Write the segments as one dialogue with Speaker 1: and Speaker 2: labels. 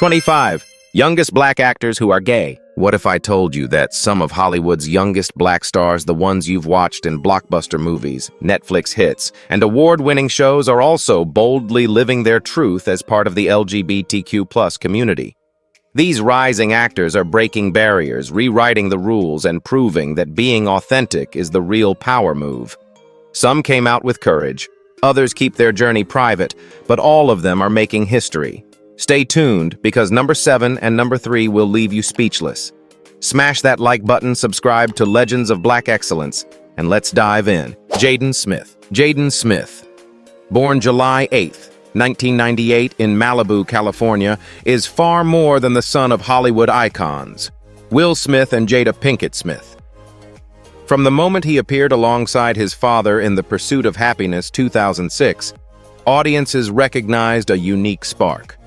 Speaker 1: 25. Youngest black actors who are gay. What if I told you that some of Hollywood's youngest black stars, the ones you've watched in blockbuster movies, Netflix hits, and award-winning shows, are also boldly living their truth as part of the LGBTQ+ community? These rising actors are breaking barriers, rewriting the rules, and proving that being authentic is the real power move. Some came out with courage, others keep their journey private, but all of them are making history. Stay tuned, because number 7 and number 3 will leave you speechless. Smash that like button, subscribe to Legends of Black Excellence, and let's dive in. Jaden Smith. Jaden Smith, born July 8th, 1998 in Malibu, California, is far more than the son of Hollywood icons, Will Smith and Jada Pinkett Smith. From the moment he appeared alongside his father in The Pursuit of Happiness 2006, audiences recognized a unique spark.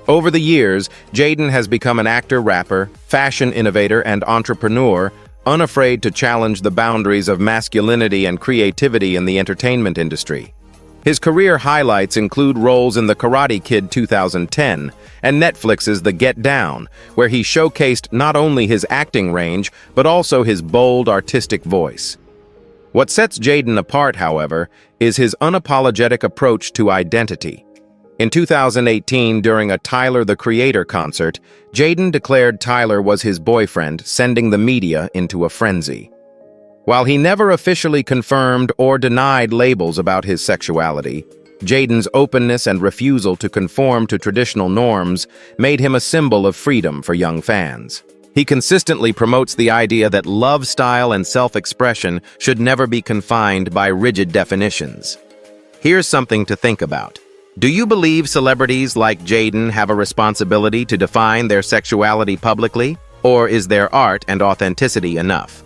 Speaker 1: Over the years, Jaden has become an actor, rapper, fashion innovator, and entrepreneur, unafraid to challenge the boundaries of masculinity and creativity in the entertainment industry. His career highlights include roles in The Karate Kid 2010 and Netflix's The Get Down, where he showcased not only his acting range, but also his bold artistic voice. What sets Jaden apart, however, is his unapologetic approach to identity. In 2018, during a Tyler, the Creator concert, Jaden declared Tyler was his boyfriend, sending the media into a frenzy. While he never officially confirmed or denied labels about his sexuality, Jaden's openness and refusal to conform to traditional norms made him a symbol of freedom for young fans. He consistently promotes the idea that love style and self-expression should never be confined by rigid definitions. Here's something to think about. Do you believe celebrities like Jaden have a responsibility to define their sexuality publicly, or is their art and authenticity enough?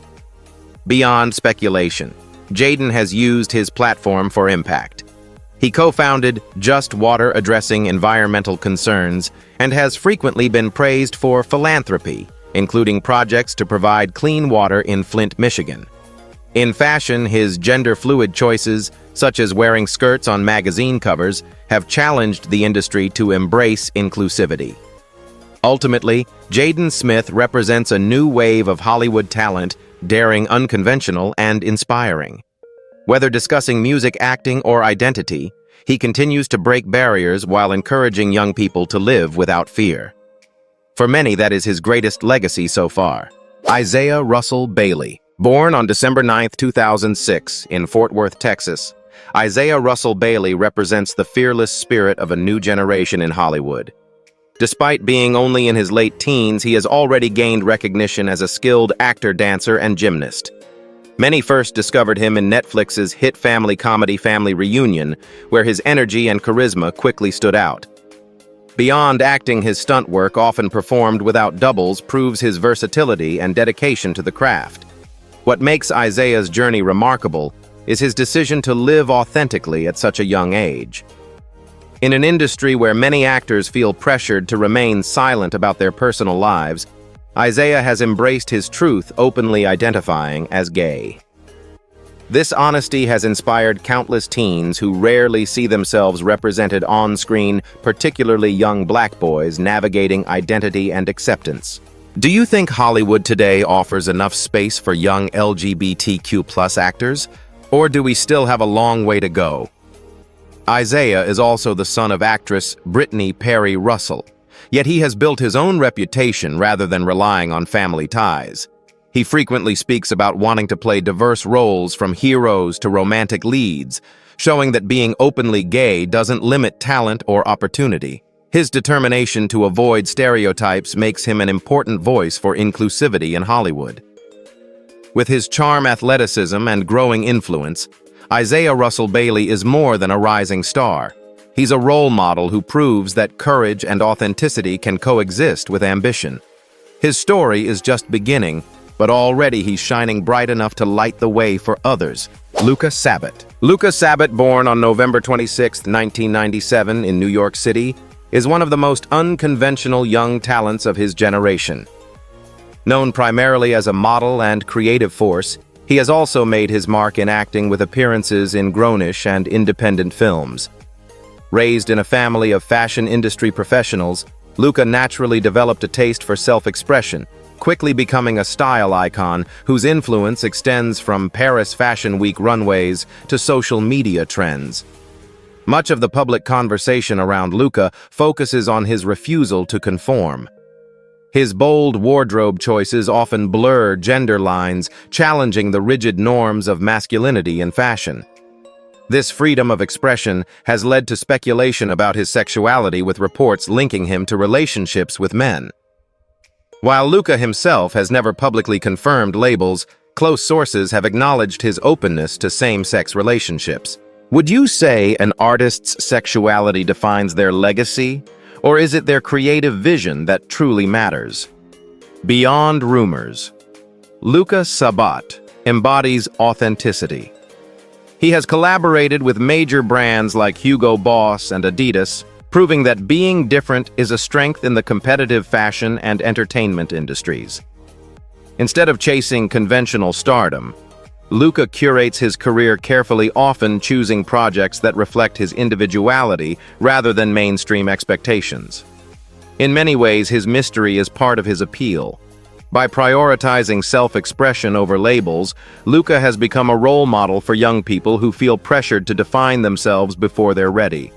Speaker 1: Beyond speculation, Jaden has used his platform for impact. He co-founded Just Water, addressing environmental concerns, and has frequently been praised for philanthropy, including projects to provide clean water in Flint, Michigan. In fashion, his gender-fluid choices, such as wearing skirts on magazine covers, have challenged the industry to embrace inclusivity. Ultimately, Jaden Smith represents a new wave of Hollywood talent, daring, unconventional, and inspiring. Whether discussing music, acting, or identity, he continues to break barriers while encouraging young people to live without fear. For many, that is his greatest legacy so far. Isaiah Russell Bailey. Born on December 9, 2006, in Fort Worth, Texas, Isaiah Russell Bailey represents the fearless spirit of a new generation in Hollywood. Despite being only in his late teens, he has already gained recognition as a skilled actor, dancer, and gymnast. Many first discovered him in Netflix's hit family comedy Family Reunion, where his energy and charisma quickly stood out. Beyond acting, his stunt work, often performed without doubles, proves his versatility and dedication to the craft. What makes Isaiah's journey remarkable is his decision to live authentically at such a young age. In an industry where many actors feel pressured to remain silent about their personal lives, Isaiah has embraced his truth, openly identifying as gay. This honesty has inspired countless teens who rarely see themselves represented on screen, particularly young black boys navigating identity and acceptance. Do you think Hollywood today offers enough space for young LGBTQ+ actors, or do we still have a long way to go? Isaiah is also the son of actress Brittany Perry Russell, yet he has built his own reputation rather than relying on family ties. He frequently speaks about wanting to play diverse roles, from heroes to romantic leads, showing that being openly gay doesn't limit talent or opportunity. His determination to avoid stereotypes makes him an important voice for inclusivity in Hollywood. With his charm, athleticism, and growing influence, Isaiah Russell Bailey is more than a rising star. He's a role model who proves that courage and authenticity can coexist with ambition. His story is just beginning, but already he's shining bright enough to light the way for others. Luka Sabbat. Luka Sabbat, born on November 26, 1997 in New York City, is one of the most unconventional young talents of his generation. Known primarily as a model and creative force, he has also made his mark in acting with appearances in grownish and independent films. Raised in a family of fashion industry professionals, Luca naturally developed a taste for self-expression, quickly becoming a style icon whose influence extends from Paris Fashion Week runways to social media trends. Much of the public conversation around Luca focuses on his refusal to conform. His bold wardrobe choices often blur gender lines, challenging the rigid norms of masculinity in fashion. This freedom of expression has led to speculation about his sexuality, with reports linking him to relationships with men. While Luca himself has never publicly confirmed labels, close sources have acknowledged his openness to same-sex relationships. Would you say an artist's sexuality defines their legacy, or is it their creative vision that truly matters? Beyond rumors, Luca Sabat embodies authenticity. He has collaborated with major brands like Hugo Boss and Adidas, proving that being different is a strength in the competitive fashion and entertainment industries. Instead of chasing conventional stardom, Luca curates his career carefully, often choosing projects that reflect his individuality rather than mainstream expectations. In many ways, his mystery is part of his appeal. By prioritizing self-expression over labels, Luca has become a role model for young people who feel pressured to define themselves before they're ready.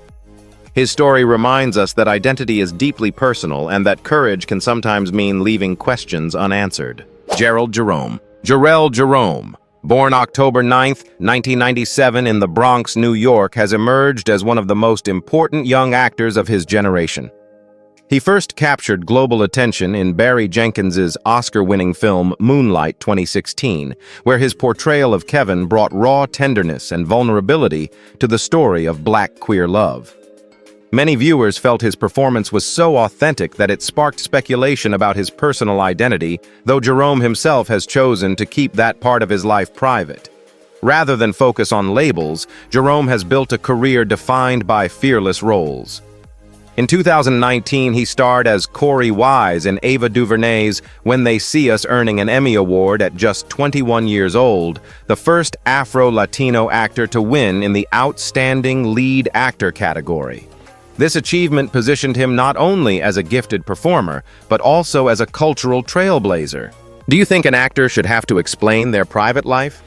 Speaker 1: His story reminds us that identity is deeply personal and that courage can sometimes mean leaving questions unanswered. Gerald Jerome. Jarrell Jerome, born October 9, 1997 in the Bronx, New York, has emerged as one of the most important young actors of his generation. He first captured global attention in Barry Jenkins's Oscar-winning film Moonlight 2016, where his portrayal of Kevin brought raw tenderness and vulnerability to the story of Black queer love. Many viewers felt his performance was so authentic that it sparked speculation about his personal identity, though Jerome himself has chosen to keep that part of his life private. Rather than focus on labels, Jerome has built a career defined by fearless roles. In 2019, he starred as Corey Wise in Ava DuVernay's When They See Us, earning an Emmy Award at just 21 years old, the first Afro-Latino actor to win in the Outstanding Lead Actor category. This achievement positioned him not only as a gifted performer, but also as a cultural trailblazer. Do you think an actor should have to explain their private life?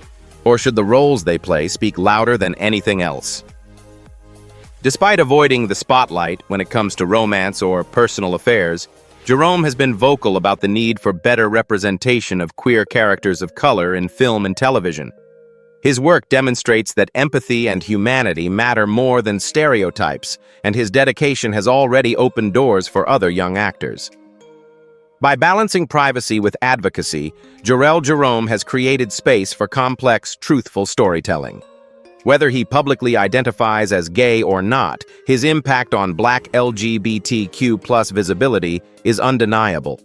Speaker 1: Or should the roles they play speak louder than anything else? Despite avoiding the spotlight when it comes to romance or personal affairs, Jerome has been vocal about the need for better representation of queer characters of color in film and television. His work demonstrates that empathy and humanity matter more than stereotypes, and his dedication has already opened doors for other young actors. By balancing privacy with advocacy, Jarrell Jerome has created space for complex, truthful storytelling. Whether he publicly identifies as gay or not, his impact on Black LGBTQ+ visibility is undeniable,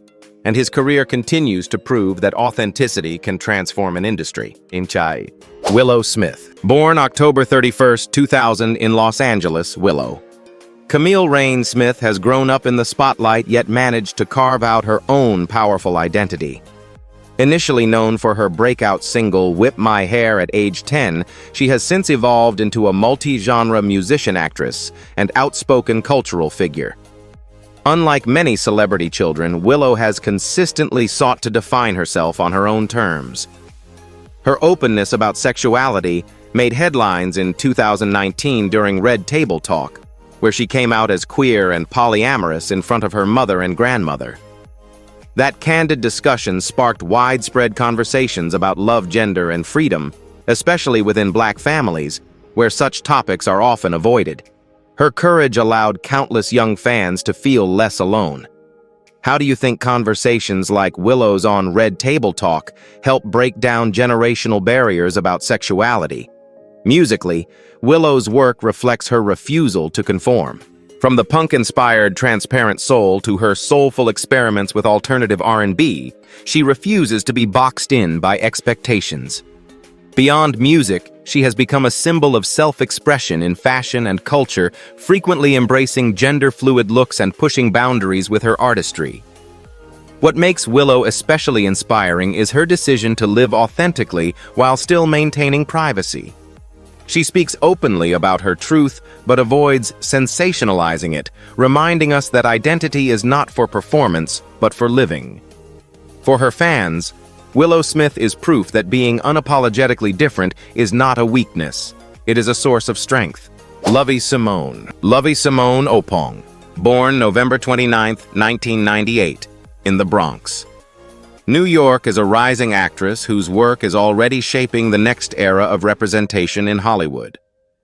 Speaker 1: and his career continues to prove that authenticity can transform an industry. Willow Smith. Born October 31, 2000 in Los Angeles, Willow. Camille Rain Smith has grown up in the spotlight yet managed to carve out her own powerful identity. Initially known for her breakout single Whip My Hair at age 10, she has since evolved into a multi-genre musician, actress, and outspoken cultural figure. Unlike many celebrity children, Willow has consistently sought to define herself on her own terms. Her openness about sexuality made headlines in 2019 during Red Table Talk, where she came out as queer and polyamorous in front of her mother and grandmother. That candid discussion sparked widespread conversations about love, gender, and freedom, especially within Black families, where such topics are often avoided. Her courage allowed countless young fans to feel less alone. How do you think conversations like Willow's on Red Table Talk help break down generational barriers about sexuality? Musically, Willow's work reflects her refusal to conform. From the punk-inspired Transparent Soul to her soulful experiments with alternative R&B, she refuses to be boxed in by expectations. Beyond music, she has become a symbol of self-expression in fashion and culture, frequently embracing gender-fluid looks and pushing boundaries with her artistry. What makes Willow especially inspiring is her decision to live authentically while still maintaining privacy. She speaks openly about her truth, but avoids sensationalizing it, reminding us that identity is not for performance, but for living. For her fans, Willow Smith is proof that being unapologetically different is not a weakness. It is a source of strength. Lovey Simone Opong, born November 29, 1998, in the Bronx. New York is a rising actress whose work is already shaping the next era of representation in Hollywood.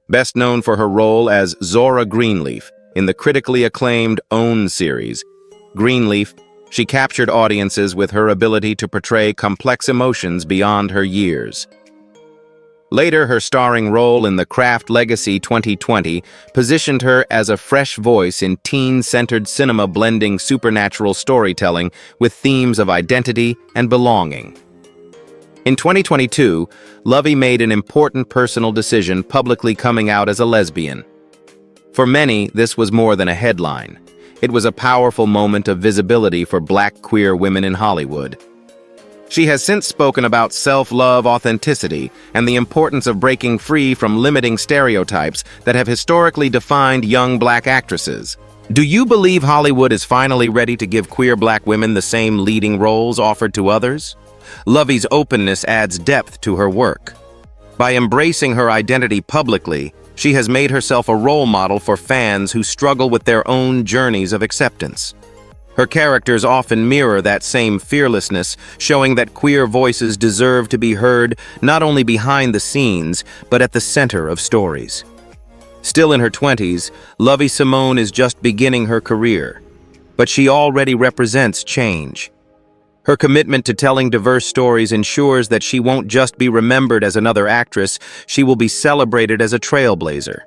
Speaker 1: Best known for her role as Zora Greenleaf in the critically acclaimed OWN series, Greenleaf, she captured audiences with her ability to portray complex emotions beyond her years. Later, her starring role in The Craft Legacy 2020 positioned her as a fresh voice in teen-centered cinema blending supernatural storytelling with themes of identity and belonging. In 2022, Lovey made an important personal decision, publicly coming out as a lesbian. For many, this was more than a headline. It was a powerful moment of visibility for Black queer women in Hollywood. She has since spoken about self-love, authenticity, and the importance of breaking free from limiting stereotypes that have historically defined young Black actresses. Do you believe Hollywood is finally ready to give queer Black women the same leading roles offered to others? Lovey's openness adds depth to her work. By embracing her identity publicly, she has made herself a role model for fans who struggle with their own journeys of acceptance. Her characters often mirror that same fearlessness, showing that queer voices deserve to be heard not only behind the scenes, but at the center of stories. Still in her 20s, Lovey Simone is just beginning her career, but she already represents change. Her commitment to telling diverse stories ensures that she won't just be remembered as another actress, she will be celebrated as a trailblazer.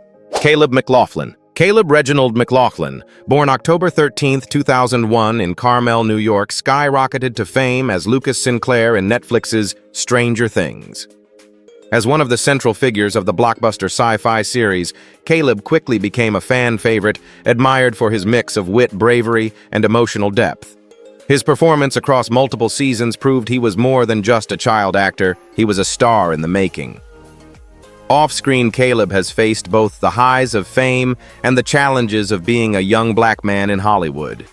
Speaker 1: Caleb Reginald McLaughlin, born October 13, 2001 in Carmel, New York, skyrocketed to fame as Lucas Sinclair in Netflix's Stranger Things. As one of the central figures of the blockbuster sci-fi series, Caleb quickly became a fan favorite, admired for his mix of wit, bravery, and emotional depth. His performance across multiple seasons proved he was more than just a child actor, he was a star in the making. Off-screen, Caleb has faced both the highs of fame and the challenges of being a young Black man in Hollywood.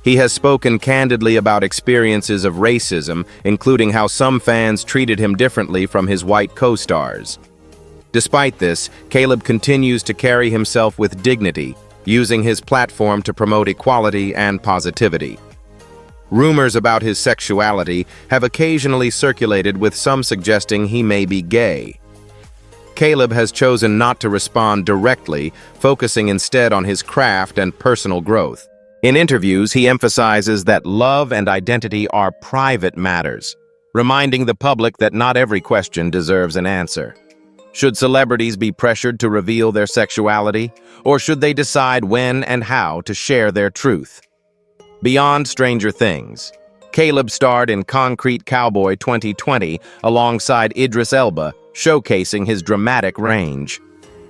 Speaker 1: He has spoken candidly about experiences of racism, including how some fans treated him differently from his white co-stars. Despite this, Caleb continues to carry himself with dignity, using his platform to promote equality and positivity. Rumors about his sexuality have occasionally circulated, with some suggesting he may be gay. Caleb has chosen not to respond directly, focusing instead on his craft and personal growth. In interviews, he emphasizes that love and identity are private matters, reminding the public that not every question deserves an answer. Should celebrities be pressured to reveal their sexuality, or should they decide when and how to share their truth? Beyond Stranger Things, Caleb starred in Concrete Cowboy 2020 alongside Idris Elba, showcasing his dramatic range.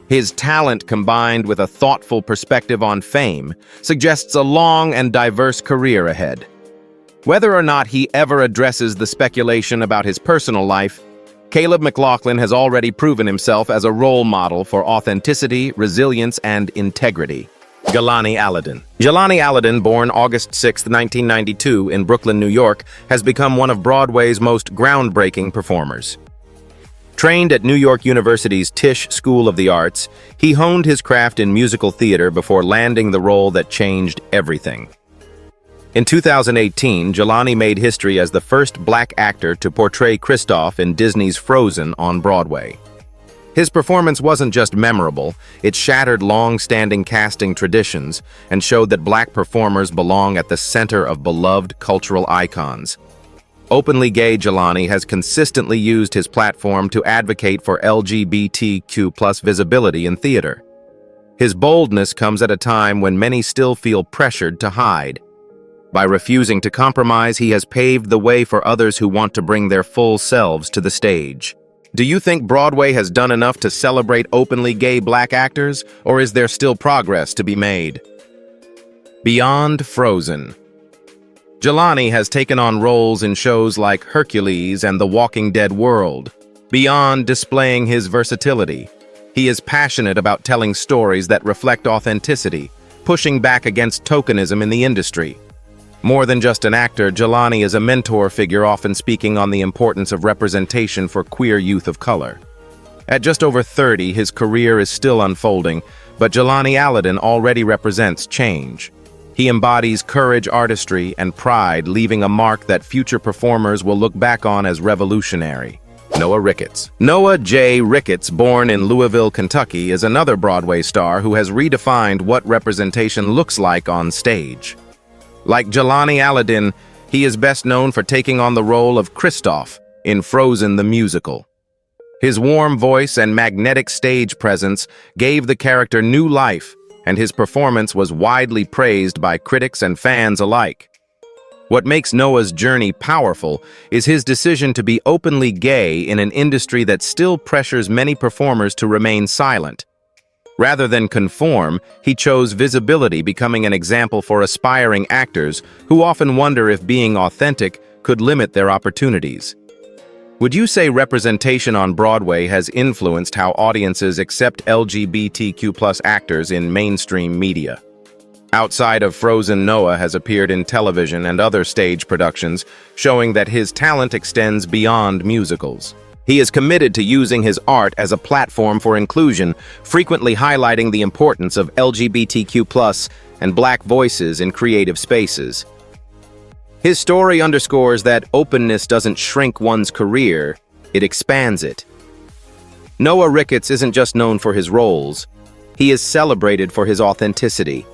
Speaker 1: His talent, combined with a thoughtful perspective on fame, suggests a long and diverse career ahead. Whether or not he ever addresses the speculation about his personal life, Caleb McLaughlin has already proven himself as a role model for authenticity, resilience, and integrity. Jelani Alladin, born August 6, 1992 in Brooklyn, New York, has become one of Broadway's most groundbreaking performers. Trained at New York University's Tisch School of the Arts, he honed his craft in musical theater before landing the role that changed everything. In 2018, Jelani made history as the first Black actor to portray Kristoff in Disney's Frozen on Broadway. His performance wasn't just memorable, it shattered long-standing casting traditions and showed that Black performers belong at the center of beloved cultural icons. Openly gay Jelani has consistently used his platform to advocate for LGBTQ+ visibility in theater. His boldness comes at a time when many still feel pressured to hide. By refusing to compromise, he has paved the way for others who want to bring their full selves to the stage. Do you think Broadway has done enough to celebrate openly gay Black actors, or is there still progress to be made? Beyond Frozen. Jelani has taken on roles in shows like Hercules and The Walking Dead World, beyond displaying his versatility. He is passionate about telling stories that reflect authenticity, pushing back against tokenism in the industry. More than just an actor, Jelani is a mentor figure, often speaking on the importance of representation for queer youth of color. At just over 30, his career is still unfolding, but Jelani Alladin already represents change. He embodies courage, artistry, and pride, leaving a mark that future performers will look back on as revolutionary. Noah Ricketts. Noah J. Ricketts, born in Louisville, Kentucky, is another Broadway star who has redefined what representation looks like on stage. Like Jelani Alladin, he is best known for taking on the role of Kristoff in Frozen the Musical. His warm voice and magnetic stage presence gave the character new life, and his performance was widely praised by critics and fans alike. What makes Noah's journey powerful is his decision to be openly gay in an industry that still pressures many performers to remain silent. Rather than conform, he chose visibility, becoming an example for aspiring actors who often wonder if being authentic could limit their opportunities. Would you say representation on Broadway has influenced how audiences accept LGBTQ+ actors in mainstream media? Outside of Frozen, Noah has appeared in television and other stage productions, showing that his talent extends beyond musicals. He is committed to using his art as a platform for inclusion, frequently highlighting the importance of LGBTQ+ and Black voices in creative spaces. His story underscores that openness doesn't shrink one's career, it expands it. Noah Ricketts isn't just known for his roles, he is celebrated for his authenticity.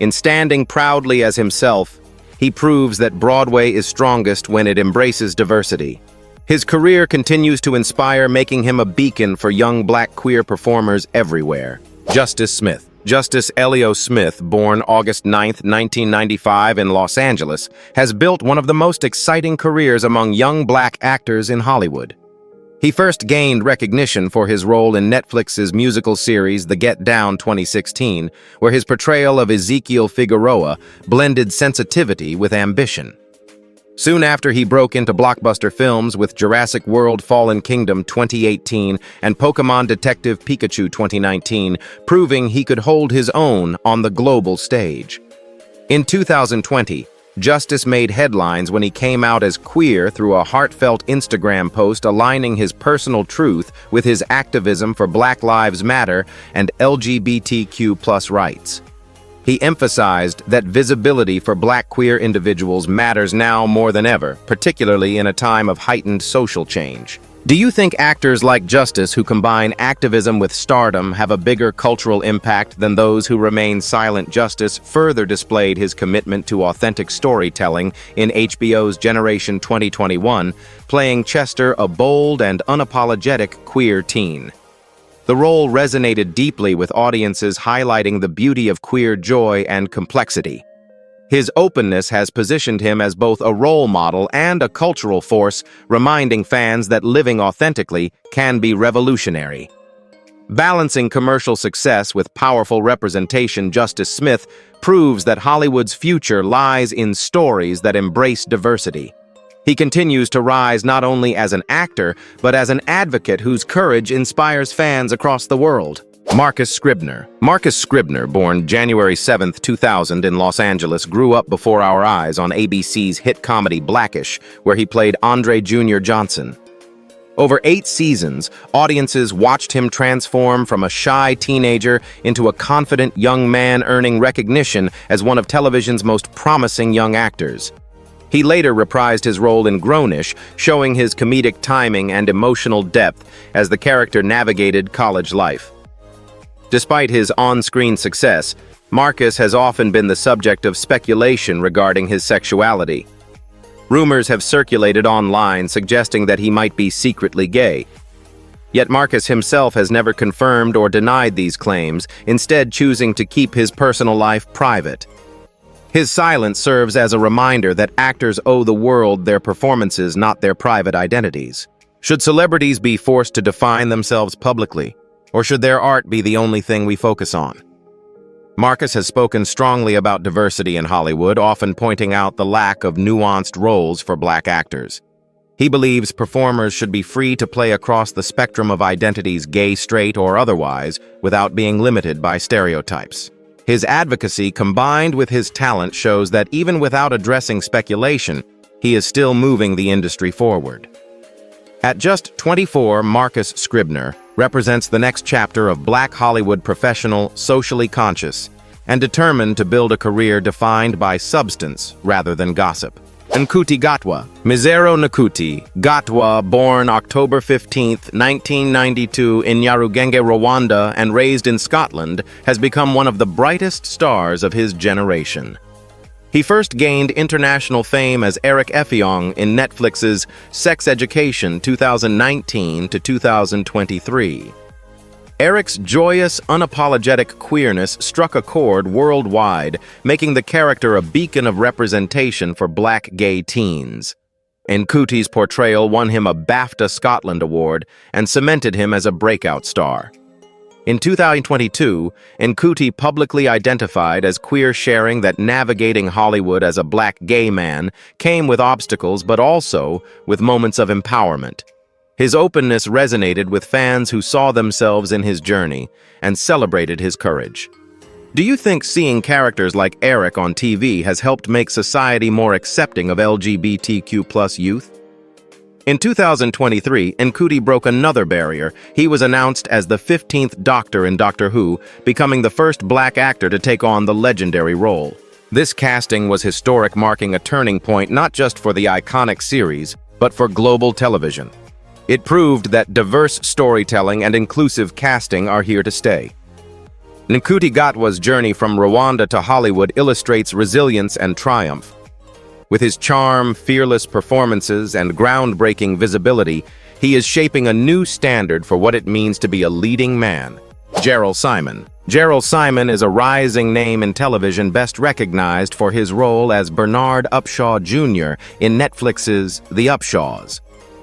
Speaker 1: In standing proudly as himself, he proves that Broadway is strongest when it embraces diversity. His career continues to inspire, making him a beacon for young Black queer performers everywhere. Justice Smith. Justice Elio Smith, born August 9, 1995 in Los Angeles, has built one of the most exciting careers among young Black actors in Hollywood. He first gained recognition for his role in Netflix's musical series The Get Down 2016, where his portrayal of Ezekiel Figueroa blended sensitivity with ambition. Soon after, he broke into blockbuster films with Jurassic World Fallen Kingdom 2018 and Pokémon Detective Pikachu 2019, proving he could hold his own on the global stage. In 2020, Justice made headlines when he came out as queer through a heartfelt Instagram post aligning his personal truth with his activism for Black Lives Matter and LGBTQ+ rights. He emphasized that visibility for Black queer individuals matters now more than ever, particularly in a time of heightened social change. Do you think actors like Justice who combine activism with stardom have a bigger cultural impact than those who remain silent? Justice further displayed his commitment to authentic storytelling in HBO's Generation 2021, playing Chester, a bold and unapologetic queer teen. The role resonated deeply with audiences, highlighting the beauty of queer joy and complexity. His openness has positioned him as both a role model and a cultural force, reminding fans that living authentically can be revolutionary. Balancing commercial success with powerful representation, Justice Smith proves that Hollywood's future lies in stories that embrace diversity. He continues to rise not only as an actor, but as an advocate whose courage inspires fans across the world. Marcus Scribner. Marcus Scribner, born January 7, 2000 in Los Angeles, grew up before our eyes on ABC's hit comedy Blackish, where he played Andre Jr. Johnson. Over 8 seasons, audiences watched him transform from a shy teenager into a confident young man, earning recognition as one of television's most promising young actors. He later reprised his role in Grownish, showing his comedic timing and emotional depth as the character navigated college life. Despite his on-screen success, Marcus has often been the subject of speculation regarding his sexuality. Rumors have circulated online suggesting that he might be secretly gay. Yet Marcus himself has never confirmed or denied these claims, instead choosing to keep his personal life private. His silence serves as a reminder that actors owe the world their performances, not their private identities. Should celebrities be forced to define themselves publicly, or should their art be the only thing we focus on? Marcus has spoken strongly about diversity in Hollywood, often pointing out the lack of nuanced roles for Black actors. He believes performers should be free to play across the spectrum of identities, gay, straight, or otherwise, without being limited by stereotypes. His advocacy combined with his talent shows that even without addressing speculation, he is still moving the industry forward. At just 24, Marcus Scribner represents the next chapter of Black Hollywood professional, socially conscious, and determined to build a career defined by substance rather than gossip. Nkuti Gatwa. Mizero Nkuti Gatwa, born October 15, 1992 in Nyarugenge, Rwanda, and raised in Scotland, has become one of the brightest stars of his generation. He first gained international fame as Eric Effiong in Netflix's Sex Education 2019 to 2023. Eric's joyous, unapologetic queerness struck a chord worldwide, making the character a beacon of representation for Black gay teens. Nkuti's portrayal won him a BAFTA Scotland Award and cemented him as a breakout star. In 2022, Nkuti publicly identified as queer, sharing that navigating Hollywood as a Black gay man came with obstacles but also with moments of empowerment. His openness resonated with fans who saw themselves in his journey and celebrated his courage. Do you think seeing characters like Eric on TV has helped make society more accepting of LGBTQ+ youth? In 2023, Nkuti broke another barrier. He was announced as the 15th Doctor in Doctor Who, becoming the first Black actor to take on the legendary role. This casting was historic, marking a turning point not just for the iconic series, but for global television. It proved that diverse storytelling and inclusive casting are here to stay. Nkuti Gatwa's journey from Rwanda to Hollywood illustrates resilience and triumph. With his charm, fearless performances, and groundbreaking visibility, he is shaping a new standard for what it means to be a leading man. Gerald Simon. Gerald Simon is a rising name in television, best recognized for his role as Bernard Upshaw Jr. in Netflix's The Upshaws.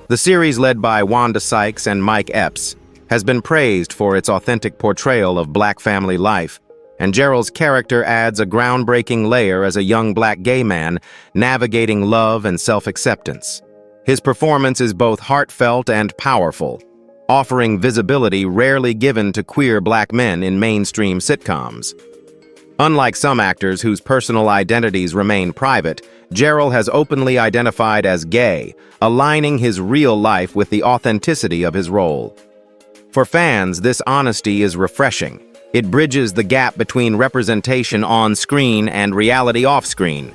Speaker 1: The series, led by Wanda Sykes and Mike Epps, has been praised for its authentic portrayal of Black family life, and Gerald's character adds a groundbreaking layer as a young Black gay man navigating love and self-acceptance. His performance is both heartfelt and powerful, offering visibility rarely given to queer Black men in mainstream sitcoms. Unlike some actors whose personal identities remain private, Gerald has openly identified as gay, aligning his real life with the authenticity of his role. For fans, this honesty is refreshing. It bridges the gap between representation on screen and reality off screen.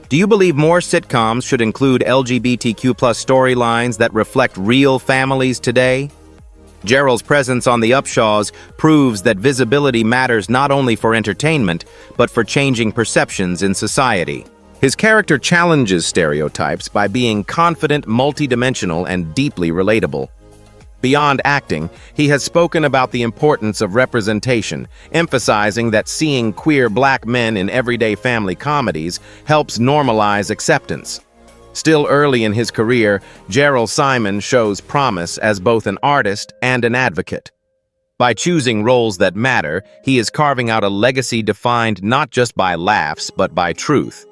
Speaker 1: Do you believe more sitcoms should include LGBTQ+ storylines that reflect real families today? Gerald's presence on The Upshaws proves that visibility matters not only for entertainment, but for changing perceptions in society. His character challenges stereotypes by being confident, multidimensional, and deeply relatable. Beyond acting, he has spoken about the importance of representation, emphasizing that seeing queer Black men in everyday family comedies helps normalize acceptance. Still early in his career, Gerald Simon shows promise as both an artist and an advocate. By choosing roles that matter, he is carving out a legacy defined not just by laughs, but by truth.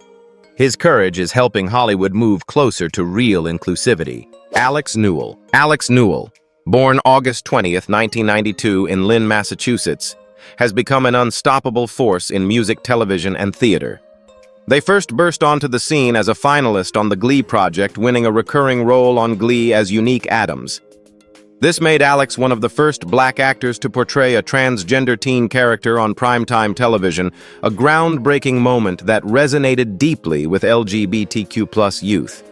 Speaker 1: His courage is helping Hollywood move closer to real inclusivity. Alex Newell. Alex Newell, born August 20th, 1992 in Lynn, Massachusetts, has become an unstoppable force in music, television, and theater. They first burst onto the scene as a finalist on the Glee project, winning a recurring role on Glee as Unique Adams. This made Alex one of the first Black actors to portray a transgender teen character on primetime television, a groundbreaking moment that resonated deeply with LGBTQ+ youth.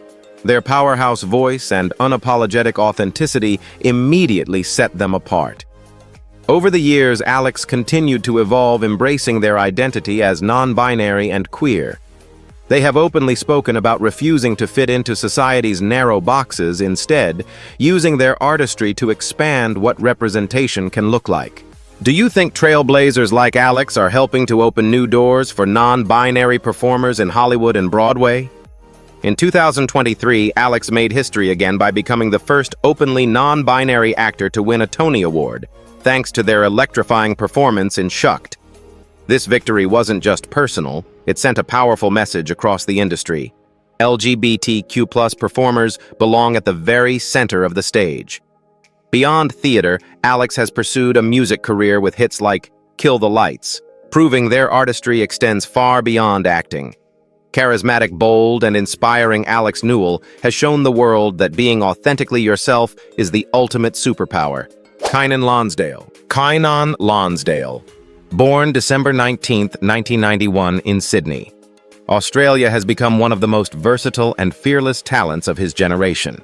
Speaker 1: Their powerhouse voice and unapologetic authenticity immediately set them apart. Over the years, Alex continued to evolve, embracing their identity as non-binary and queer. They have openly spoken about refusing to fit into society's narrow boxes, instead using their artistry to expand what representation can look like. Do you think trailblazers like Alex are helping to open new doors for non-binary performers in Hollywood and Broadway? In 2023, Alex made history again by becoming the first openly non-binary actor to win a Tony Award, thanks to their electrifying performance in Shucked. This victory wasn't just personal, it sent a powerful message across the industry. LGBTQ+ performers belong at the very center of the stage. Beyond theater, Alex has pursued a music career with hits like Kill the Lights, proving their artistry extends far beyond acting. Charismatic, bold, and inspiring Alex Newell has shown the world that being authentically yourself is the ultimate superpower. Kynan Lonsdale. Born December 19, 1991 in Sydney, Australia, has become one of the most versatile and fearless talents of his generation.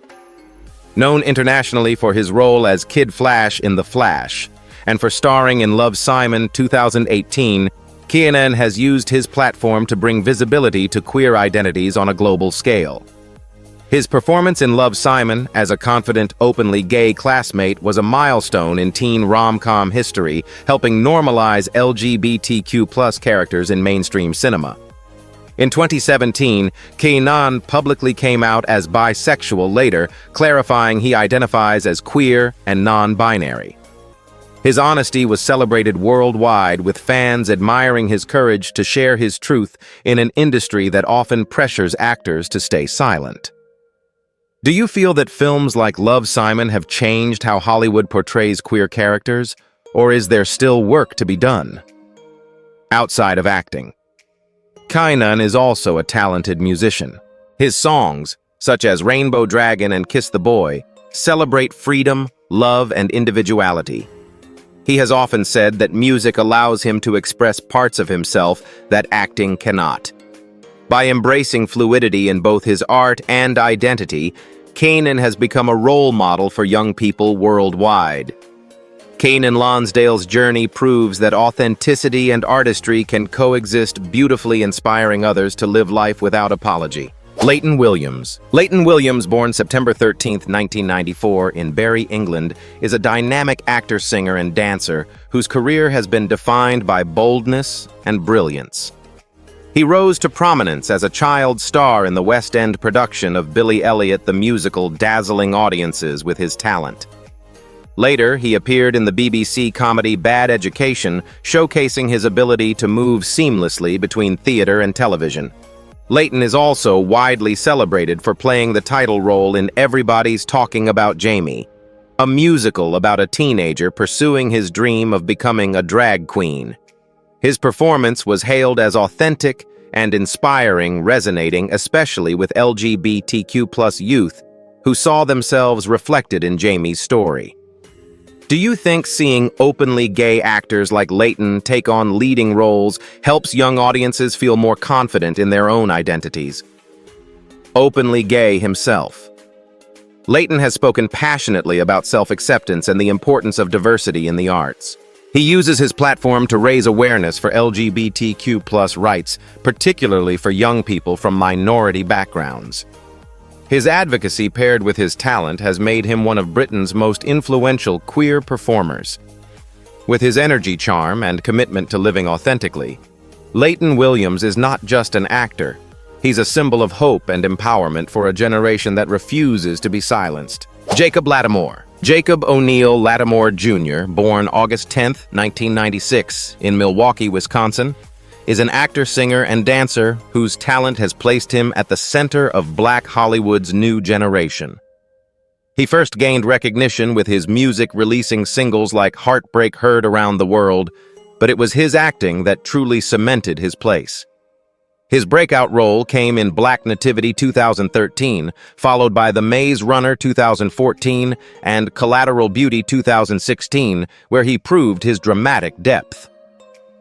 Speaker 1: Known internationally for his role as Kid Flash in The Flash, and for starring in Love, Simon 2018, Kynan has used his platform to bring visibility to queer identities on a global scale. His performance in Love, Simon as a confident, openly gay classmate was a milestone in teen rom-com history, helping normalize LGBTQ+ characters in mainstream cinema. In 2017, Kynan publicly came out as bisexual, later clarifying he identifies as queer and non-binary. His honesty was celebrated worldwide, with fans admiring his courage to share his truth in an industry that often pressures actors to stay silent. Do you feel that films like Love, Simon have changed how Hollywood portrays queer characters, or is there still work to be done? Outside of acting, Kynan is also a talented musician. His songs, such as Rainbow Dragon and Kiss the Boy, celebrate freedom, love, and individuality. He has often said that music allows him to express parts of himself that acting cannot. By embracing fluidity in both his art and identity, Kynan has become a role model for young people worldwide. Kynan Lonsdale's journey proves that authenticity and artistry can coexist beautifully, inspiring others to live life without apology. Leighton Williams. Leighton Williams, born September 13, 1994 in Bury, England, is a dynamic actor, singer, and dancer whose career has been defined by boldness and brilliance. He rose to prominence as a child star in the West End production of Billy Elliot the musical, dazzling audiences with his talent. Later, he appeared in the BBC comedy Bad Education, showcasing his ability to move seamlessly between theater and television. Leighton is also widely celebrated for playing the title role in Everybody's Talking About Jamie, a musical about a teenager pursuing his dream of becoming a drag queen. His performance was hailed as authentic and inspiring, resonating especially with LGBTQ+ youth who saw themselves reflected in Jamie's story. Do you think seeing openly gay actors like Leighton take on leading roles helps young audiences feel more confident in their own identities? Openly gay himself, Leighton has spoken passionately about self-acceptance and the importance of diversity in the arts. He uses his platform to raise awareness for LGBTQ+ rights, particularly for young people from minority backgrounds. His advocacy, paired with his talent, has made him one of Britain's most influential queer performers. With his energy, charm, and commitment to living authentically, Leighton Williams is not just an actor. He's a symbol of hope and empowerment for a generation that refuses to be silenced. Jacob Lattimore. Jacob O'Neill Lattimore Jr., born August 10, 1996, in Milwaukee, Wisconsin, is an actor, singer, and dancer whose talent has placed him at the center of Black Hollywood's new generation. He first gained recognition with his music, releasing singles like Heartbreak heard around the world, but it was his acting that truly cemented his place. His breakout role came in Black Nativity 2013, followed by The Maze Runner 2014 and Collateral Beauty 2016, where he proved his dramatic depth.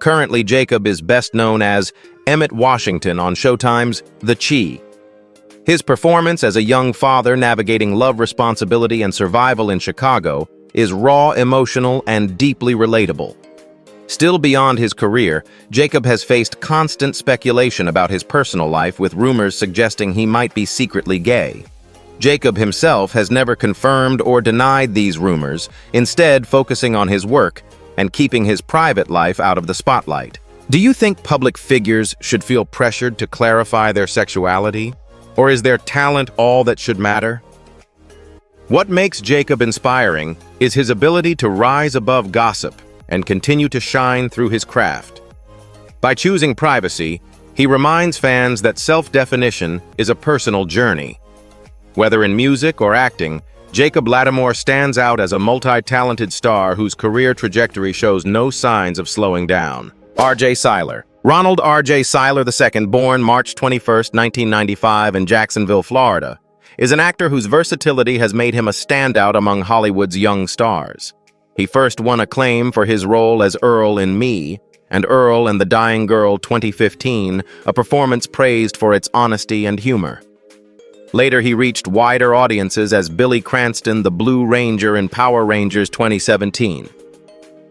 Speaker 1: Currently, Jacob is best known as Emmett Washington on Showtime's The Chi. His performance as a young father navigating love, responsibility, and survival in Chicago is raw, emotional, and deeply relatable. Still beyond his career, Jacob has faced constant speculation about his personal life, with rumors suggesting he might be secretly gay. Jacob himself has never confirmed or denied these rumors, instead focusing on his work and keeping his private life out of the spotlight. Do you think public figures should feel pressured to clarify their sexuality? Or is their talent all that should matter? What makes Jacob inspiring is his ability to rise above gossip and continue to shine through his craft. By choosing privacy, He reminds fans that self-definition is a personal journey. Whether in music or acting, Jacob Latimore stands out as a multi-talented star whose career trajectory shows no signs of slowing down. R.J. Cyler. Ronald R.J. Cyler II, born March 21, 1995 in Jacksonville, Florida, is an actor whose versatility has made him a standout among Hollywood's young stars. He first won acclaim for his role as Earl in Me and Earl and the Dying Girl 2015, a performance praised for its honesty and humor. Later, he reached wider audiences as Billy Cranston, the Blue Ranger in Power Rangers 2017.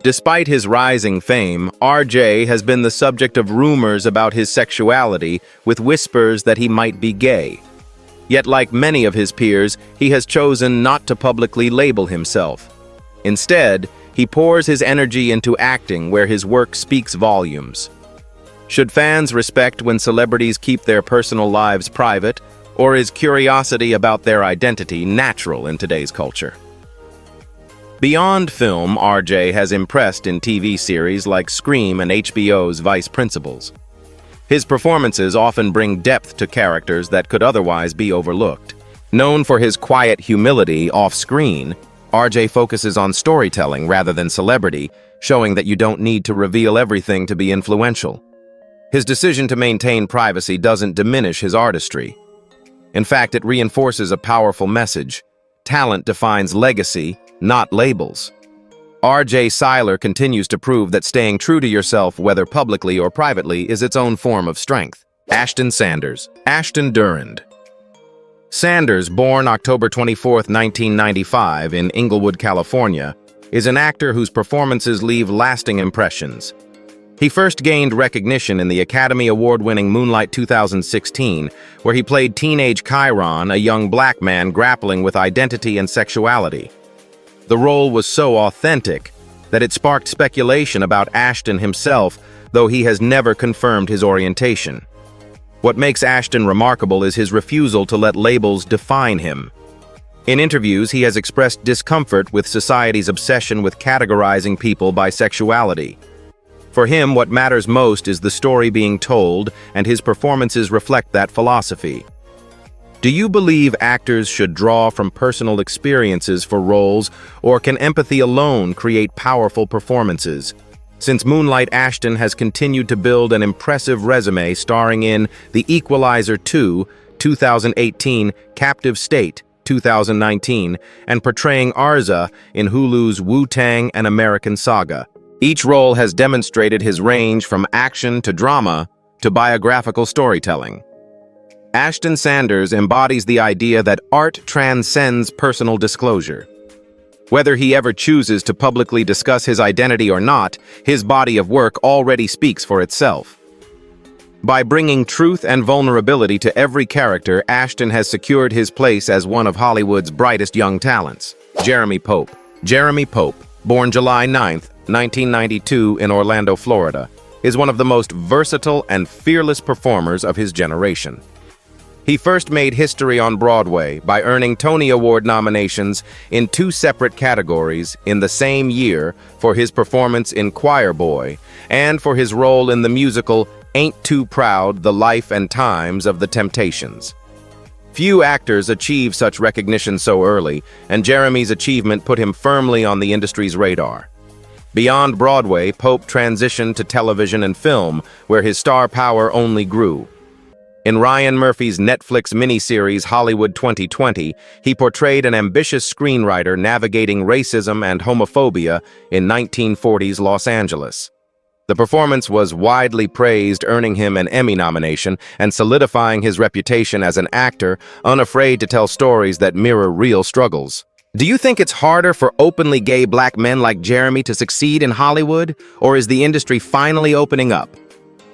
Speaker 1: Despite his rising fame, RJ has been the subject of rumors about his sexuality, with whispers that he might be gay. Yet, like many of his peers, he has chosen not to publicly label himself. Instead, he pours his energy into acting, where his work speaks volumes. Should fans respect when celebrities keep their personal lives private, or is curiosity about their identity natural in today's culture? Beyond film, RJ has impressed in TV series like Scream and HBO's Vice Principals. His performances often bring depth to characters that could otherwise be overlooked. Known for his quiet humility off-screen, RJ focuses on storytelling rather than celebrity, showing that you don't need to reveal everything to be influential. His decision to maintain privacy doesn't diminish his artistry. In fact, it reinforces a powerful message. Talent defines legacy, not labels. R.J. Cyler continues to prove that staying true to yourself, whether publicly or privately, is its own form of strength. Ashton Sanders. Ashton Durand. Sanders, born October 24, 1995 in Inglewood, California, is an actor whose performances leave lasting impressions. He first gained recognition in the Academy Award-winning Moonlight 2016, where he played teenage Chiron, a young black man grappling with identity and sexuality. The role was so authentic that it sparked speculation about Ashton himself, though he has never confirmed his orientation. What makes Ashton remarkable is his refusal to let labels define him. In interviews, he has expressed discomfort with society's obsession with categorizing people by sexuality. For him, what matters most is the story being told, and his performances reflect that philosophy. Do you believe actors should draw from personal experiences for roles, or can empathy alone create powerful performances? Since Moonlight, Ashton has continued to build an impressive resume, starring in The Equalizer 2, 2018, Captive State, 2019, and portraying Arza in Hulu's Wu-Tang: An American Saga. Each role has demonstrated his range from action to drama to biographical storytelling. Ashton Sanders embodies the idea that art transcends personal disclosure. Whether he ever chooses to publicly discuss his identity or not, his body of work already speaks for itself. By bringing truth and vulnerability to every character, Ashton has secured his place as one of Hollywood's brightest young talents. Jeremy Pope. Jeremy Pope, born July 9, 1992 in Orlando, Florida, is one of the most versatile and fearless performers of his generation. He first made history on Broadway by earning Tony Award nominations in 2 separate categories in the same year for his performance in Choir Boy and for his role in the musical Ain't Too Proud: The Life and Times of the Temptations. Few actors achieve such recognition so early, and Jeremy's achievement put him firmly on the industry's radar. Beyond Broadway, Pope transitioned to television and film, where his star power only grew. In Ryan Murphy's Netflix miniseries Hollywood 2020, he portrayed an ambitious screenwriter navigating racism and homophobia in 1940s Los Angeles. The performance was widely praised, earning him an Emmy nomination and solidifying his reputation as an actor unafraid to tell stories that mirror real struggles. Do you think it's harder for openly gay black men like Jeremy to succeed in Hollywood, or is the industry finally opening up?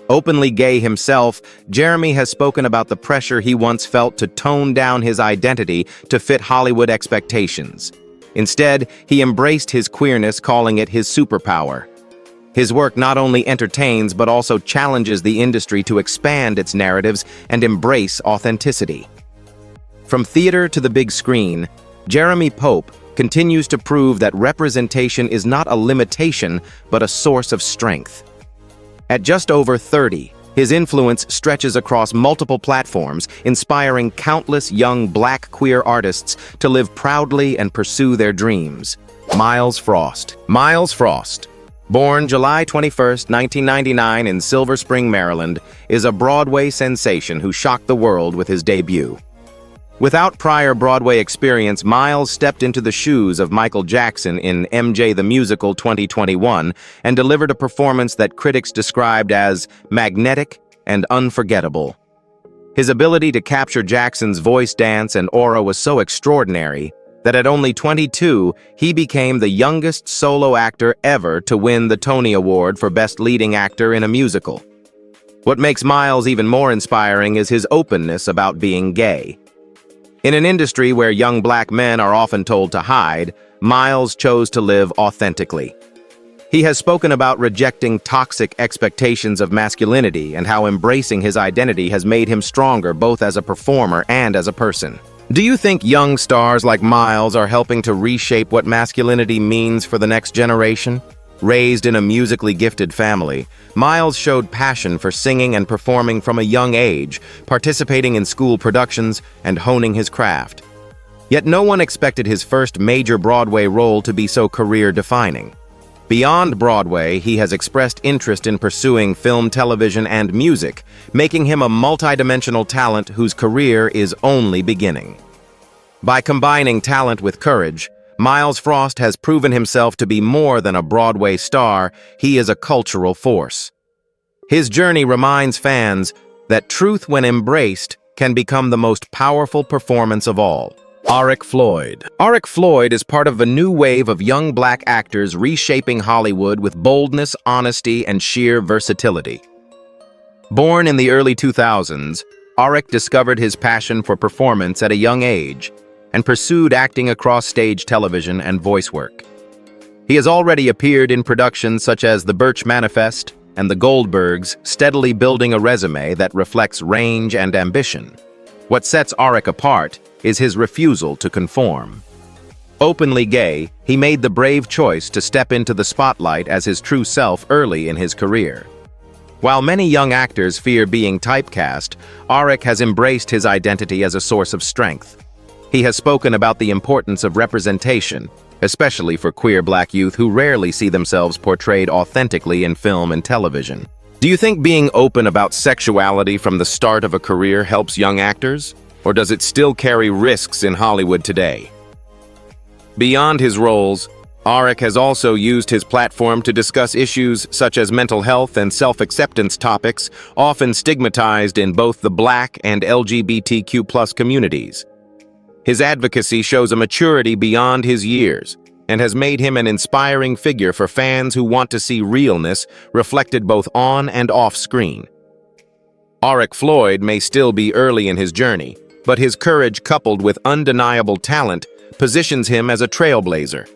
Speaker 1: Openly gay himself, Jeremy has spoken about the pressure he once felt to tone down his identity to fit Hollywood expectations. Instead, he embraced his queerness, calling it his superpower. His work not only entertains but also challenges the industry to expand its narratives and embrace authenticity. From theater to the big screen, Jeremy Pope continues to prove that representation is not a limitation but a source of strength. At just over 30, His influence stretches across multiple platforms, inspiring countless young black queer artists to live proudly and pursue their dreams. Miles Frost. Miles Frost, born July 21, 1999 in Silver Spring, Maryland, is a Broadway sensation who shocked the world with his debut. Without prior Broadway experience, Miles stepped into the shoes of Michael Jackson in MJ the Musical 2021 and delivered a performance that critics described as magnetic and unforgettable. His ability to capture Jackson's voice, dance, and aura was so extraordinary that at only 22, he became the youngest solo actor ever to win the Tony Award for Best Leading Actor in a Musical. What makes Miles even more inspiring is his openness about being gay. In an industry where young black men are often told to hide, Miles chose to live authentically. He has spoken about rejecting toxic expectations of masculinity and how embracing his identity has made him stronger both as a performer and as a person. Do you think young stars like Miles are helping to reshape what masculinity means for the next generation? Raised in a musically gifted family, Miles showed passion for singing and performing from a young age, participating in school productions and honing his craft. Yet no one expected his first major Broadway role to be so career-defining. Beyond Broadway, he has expressed interest in pursuing film, television, and music, making him a multidimensional talent whose career is only beginning. By combining talent with courage, Miles Frost has proven himself to be more than a Broadway star. He is a cultural force. His journey reminds fans that truth, when embraced, can become the most powerful performance of all. Arik Floyd. Arik Floyd is part of a new wave of young black actors reshaping Hollywood with boldness, honesty, and sheer versatility. Born in the early 2000s, Arik discovered his passion for performance at a young age and pursued acting across stage, television, and voice work. He has already appeared in productions such as The Birch Manifest and The Goldbergs, steadily building a resume that reflects range and ambition. What sets Arik apart is his refusal to conform. Openly gay, he made the brave choice to step into the spotlight as his true self early in his career. While many young actors fear being typecast, Arik has embraced his identity as a source of strength. He has spoken about the importance of representation, especially for queer black youth who rarely see themselves portrayed authentically in film and television. Do you think being open about sexuality from the start of a career helps young actors? Or does it still carry risks in Hollywood today? Beyond his roles, Arik has also used his platform to discuss issues such as mental health and self-acceptance topics, often stigmatized in both the Black and LGBTQ+ communities. His advocacy shows a maturity beyond his years and has made him an inspiring figure for fans who want to see realness reflected both on and off screen. Arik Floyd may still be early in his journey, but his courage coupled with undeniable talent positions him as a trailblazer.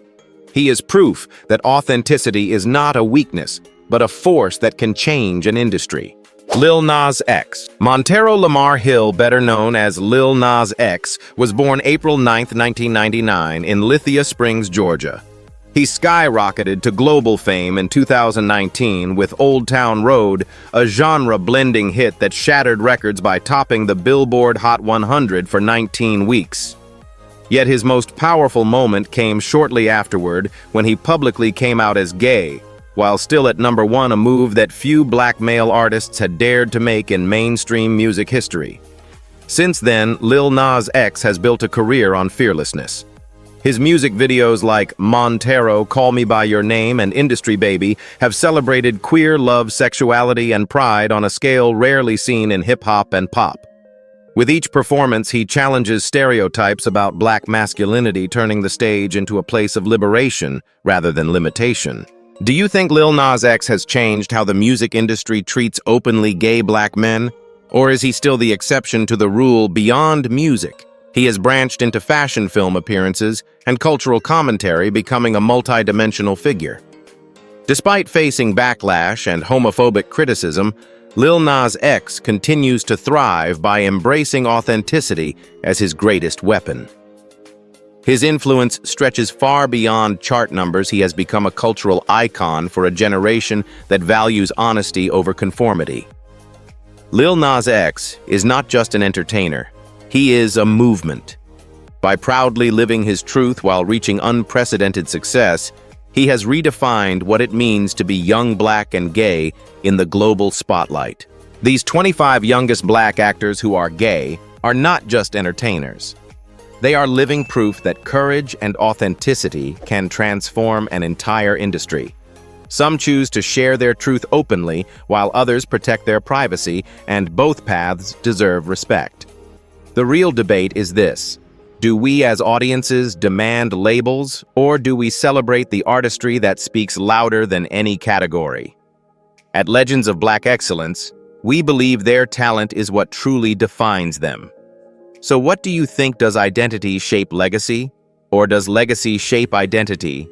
Speaker 1: He is proof that authenticity is not a weakness, but a force that can change an industry. Lil Nas X. Montero Lamar Hill, better known as Lil Nas X, was born April 9, 1999 in Lithia Springs, Georgia. He skyrocketed to global fame in 2019 with Old Town Road, a genre-blending hit that shattered records by topping the Billboard Hot 100 for 19 weeks. Yet his most powerful moment came shortly afterward when he publicly came out as gay, while still at number one, a move that few black male artists had dared to make in mainstream music history. Since then, Lil Nas X has built a career on fearlessness. His music videos like Montero, Call Me By Your Name, and Industry Baby have celebrated queer love, sexuality, and pride on a scale rarely seen in hip-hop and pop. With each performance, he challenges stereotypes about black masculinity, turning the stage into a place of liberation rather than limitation. Do you think Lil Nas X has changed how the music industry treats openly gay black men? Or is he still the exception to the rule beyond music? He has branched into fashion film appearances and cultural commentary, becoming a multi-dimensional figure. Despite facing backlash and homophobic criticism, Lil Nas X continues to thrive by embracing authenticity as his greatest weapon. His influence stretches far beyond chart numbers. He has become a cultural icon for a generation that values honesty over conformity. Lil Nas X is not just an entertainer. He is a movement. By proudly living his truth while reaching unprecedented success, he has redefined what it means to be young, black, and gay in the global spotlight. These 25 youngest black actors who are gay are not just entertainers. They are living proof that courage and authenticity can transform an entire industry. Some choose to share their truth openly, while others protect their privacy, and both paths deserve respect. The real debate is this: do we as audiences demand labels, or do we celebrate the artistry that speaks louder than any category? At Legends of Black Excellence, we believe their talent is what truly defines them. So what do you think? Does identity shape legacy? Or does legacy shape identity?